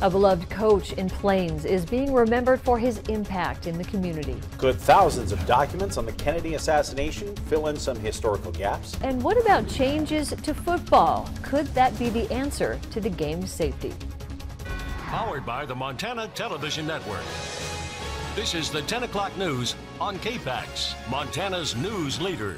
A beloved coach in Plains is being remembered for his impact in the community. Could thousands of documents on the Kennedy assassination fill in some historical gaps? And what about changes to football? Could that be the answer to the game's safety? Powered by the Montana Television Network. This is the 10 o'clock news on KPAX, Montana's news leader.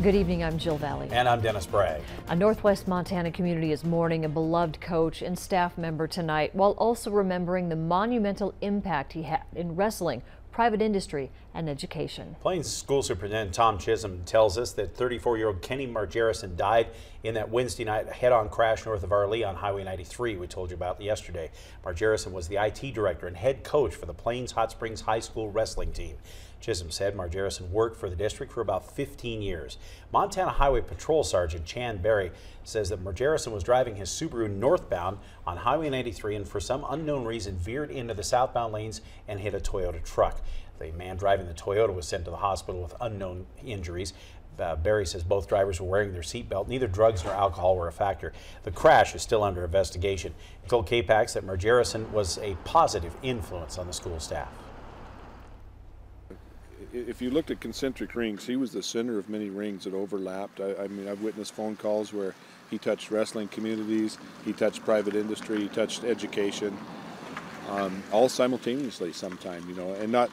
Good evening, I'm Jill Valley. And I'm Dennis Bragg. A Northwest Montana community is mourning a beloved coach and staff member tonight, while also remembering the monumental impact he had in wrestling, private industry, and education. Plains School Superintendent Tom Chisholm tells us that 34-year-old Kenny Margerison died in that Wednesday night head-on crash north of Arlee on Highway 93 we told you about yesterday. Margerison was the IT director and head coach for the Plains Hot Springs High School wrestling team. Chisholm said Margerison worked for the district for about 15 years. Montana Highway Patrol Sergeant Chan Berry says that Margerison was driving his Subaru northbound on Highway 93 and for some unknown reason veered into the southbound lanes and hit a Toyota truck. The man driving the Toyota was sent to the hospital with unknown injuries. Berry says both drivers were wearing their seatbelt. Neither drugs nor alcohol were a factor. The crash is still under investigation. He told KPAX that Margerison was a positive influence on the school staff. If you looked at concentric rings, he was the center of many rings that overlapped. I mean, I've witnessed phone calls where he touched wrestling communities, he touched private industry, he touched education, all simultaneously sometime, and not,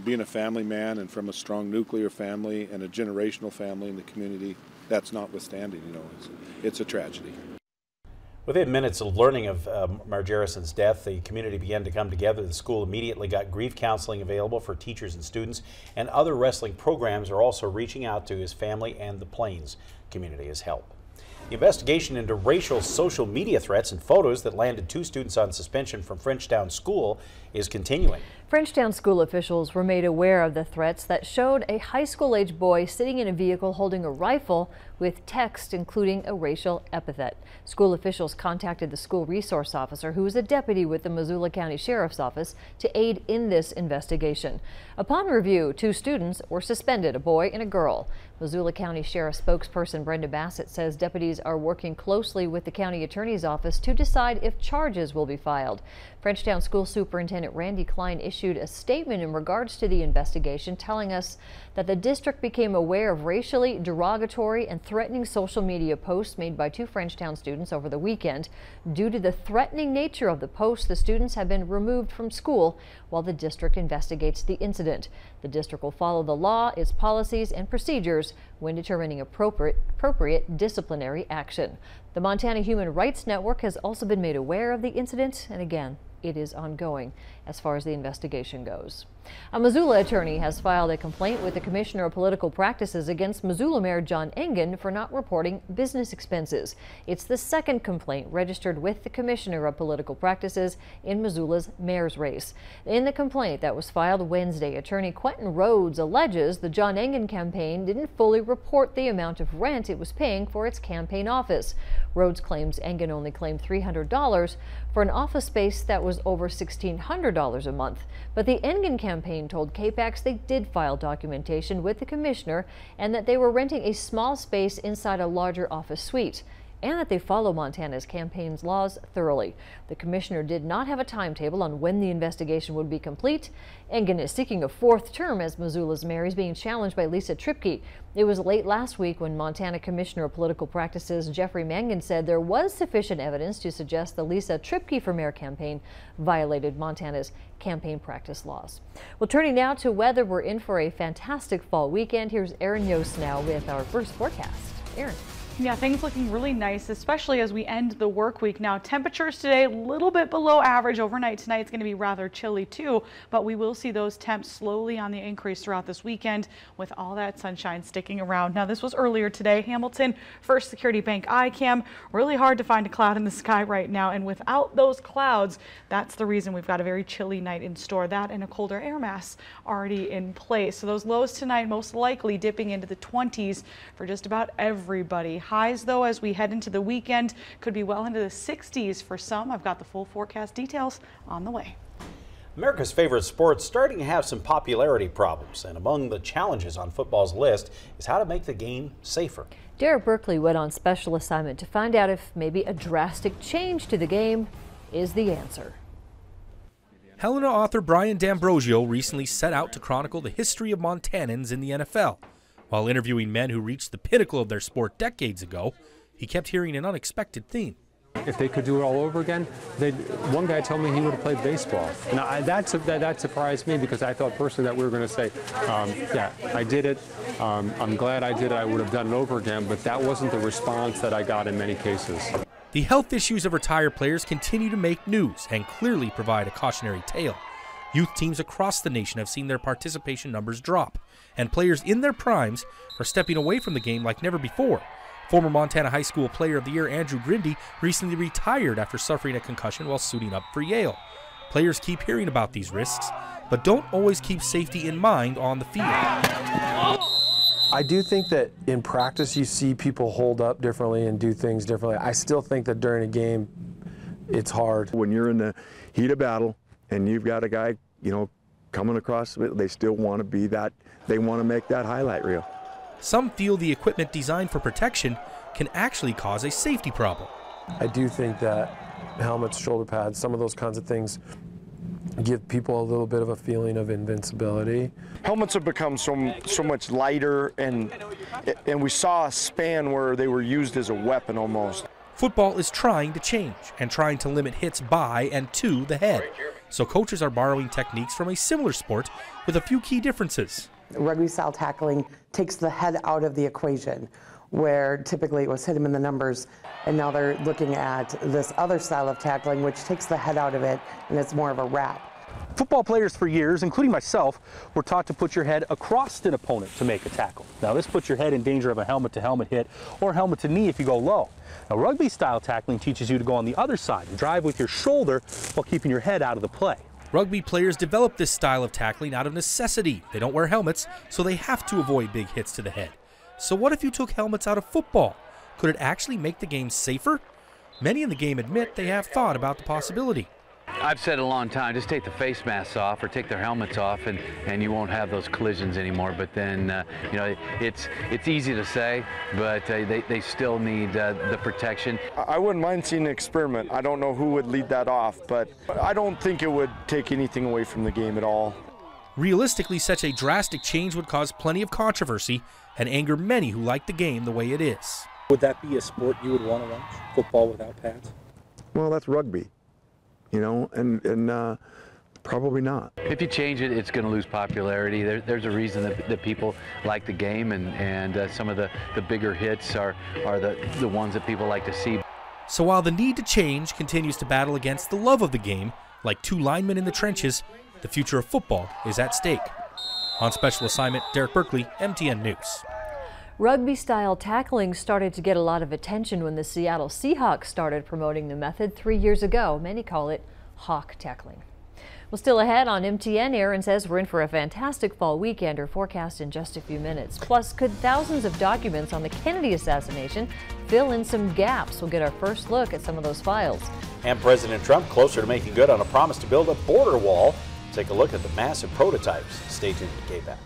being a family man and from a strong nuclear family and a generational family in the community, that's notwithstanding, it's a tragedy. Within minutes of learning of Margerison's death, the community began to come together. The school immediately got grief counseling available for teachers and students, and other wrestling programs are also reaching out to his family and the Plains community as help. The investigation into racial social media threats and photos that landed 2 students on suspension from Frenchtown School is continuing. Frenchtown school officials were made aware of the threats that showed a high school-age boy sitting in a vehicle holding a rifle with text including a racial epithet. School officials contacted the school resource officer, who is a deputy with the Missoula County Sheriff's Office, to aid in this investigation. Upon review, 2 students were suspended, a boy and a girl. Missoula County Sheriff spokesperson Brenda Bassett says deputies are working closely with the county attorney's office to decide if charges will be filed. Frenchtown School Superintendent Randy Klein issued a statement in regards to the investigation, telling us that the district became aware of racially derogatory and threatening social media posts made by 2 Frenchtown students over the weekend. Due to the threatening nature of the posts, the students have been removed from school while the district investigates the incident. The district will follow the law, its policies, and procedures when determining appropriate disciplinary action. The Montana Human Rights Network has also been made aware of the incident, and again, it is ongoing as far as the investigation goes. A Missoula attorney has filed a complaint with the Commissioner of Political Practices against Missoula Mayor John Engen for not reporting business expenses. It's the second complaint registered with the Commissioner of Political Practices in Missoula's mayor's race. In the complaint that was filed Wednesday, attorney Quentin Rhodes alleges the John Engen campaign didn't fully report the amount of rent it was paying for its campaign office. Rhodes claims Engen only claimed $300 for an office space that was over $1,600 a month. But the Engen campaign told KPAX they did file documentation with the commissioner and that they were renting a small space inside a larger office suite, and that they follow Montana's campaign's laws thoroughly. The commissioner did not have a timetable on when the investigation would be complete. Engen is seeking a 4th term as Missoula's mayor. Is being challenged by Lisa Tripke. It was late last week when Montana Commissioner of Political Practices Jeffrey Mangan said there was sufficient evidence to suggest the Lisa Tripke for Mayor campaign violated Montana's campaign practice laws. Well, turning now to weather, we're in for a fantastic fall weekend. Here's Aaron Yost now with our first forecast. Aaron. Yeah, things looking really nice, especially as we end the work week. Now, temperatures today a little bit below average. Overnight tonight it's going to be rather chilly too, but we will see those temps slowly on the increase throughout this weekend with all that sunshine sticking around. Now, this was earlier today. Hamilton First Security Bank ICAM. Really hard to find a cloud in the sky right now, and without those clouds, that's the reason we've got a very chilly night in store. That and a colder air mass already in place. So those lows tonight most likely dipping into the 20s for just about everybody. Highs, though, as we head into the weekend, could be well into the 60s for some. I've got the full forecast details on the way. America's favorite sport's starting to have some popularity problems, and among the challenges on football's list is how to make the game safer. Derek Berkeley went on special assignment to find out if maybe a drastic change to the game is the answer. Helena author Brian D'Ambrosio recently set out to chronicle the history of Montanans in the NFL. While interviewing men who reached the pinnacle of their sport decades ago, he kept hearing an unexpected theme. If they could do it all over again, one guy told me he would have played baseball. Now that surprised me, because I thought personally that we were going to say, yeah, I did it. I'm glad I did it. I would have done it over again, but that wasn't the response that I got in many cases. The health issues of retired players continue to make news and clearly provide a cautionary tale. Youth teams across the nation have seen their participation numbers drop, and players in their primes are stepping away from the game like never before. Former Montana High School Player of the Year Andrew Grindy recently retired after suffering a concussion while suiting up for Yale. Players keep hearing about these risks, but don't always keep safety in mind on the field. I do think that in practice you see people hold up differently and do things differently. I still think that during a game it's hard. When you're in the heat of battle and you've got a guy, coming across, they still want to be that, they want to make that highlight reel. Some feel the equipment designed for protection can actually cause a safety problem. I do think that helmets, shoulder pads, some of those kinds of things give people a little bit of a feeling of invincibility. Helmets have become so much lighter, and we saw a span where they were used as a weapon almost. Football is trying to change and trying to limit hits by and to the head. So coaches are borrowing techniques from a similar sport with a few key differences. Rugby-style tackling takes the head out of the equation, where typically it was hit him in the numbers, and now they're looking at this other style of tackling which takes the head out of it, and it's more of a wrap. Football players for years, including myself, were taught to put your head across an opponent to make a tackle. Now this puts your head in danger of a helmet-to-helmet hit or helmet-to-knee if you go low. Now rugby-style tackling teaches you to go on the other side and drive with your shoulder while keeping your head out of the play. Rugby players develop this style of tackling out of necessity. They don't wear helmets, so they have to avoid big hits to the head. So what if you took helmets out of football? Could it actually make the game safer? Many in the game admit they have thought about the possibility. I've said a long time, just take the face masks off or take their helmets off, and you won't have those collisions anymore. But then, it's easy to say, but they still need the protection. I wouldn't mind seeing an experiment. I don't know who would lead that off, but I don't think it would take anything away from the game at all. Realistically, such a drastic change would cause plenty of controversy and anger many who like the game the way it is. Would that be a sport you would want to watch, football without pads? Well, that's rugby. And probably not. If you change it, it's going to lose popularity. There's a reason that people like the game, and some of the bigger hits are the ones that people like to see. So while the need to change continues to battle against the love of the game, like two linemen in the trenches, the future of football is at stake. On special assignment, Derek Berkeley, MTN News. Rugby-style tackling started to get a lot of attention when the Seattle Seahawks started promoting the method 3 years ago. Many call it hawk tackling. Well, still ahead on MTN, Aaron says we're in for a fantastic fall weekend. Her forecast in just a few minutes. Plus, could thousands of documents on the Kennedy assassination fill in some gaps? We'll get our first look at some of those files. And President Trump closer to making good on a promise to build a border wall. Take a look at the massive prototypes. Stay tuned to KPAX.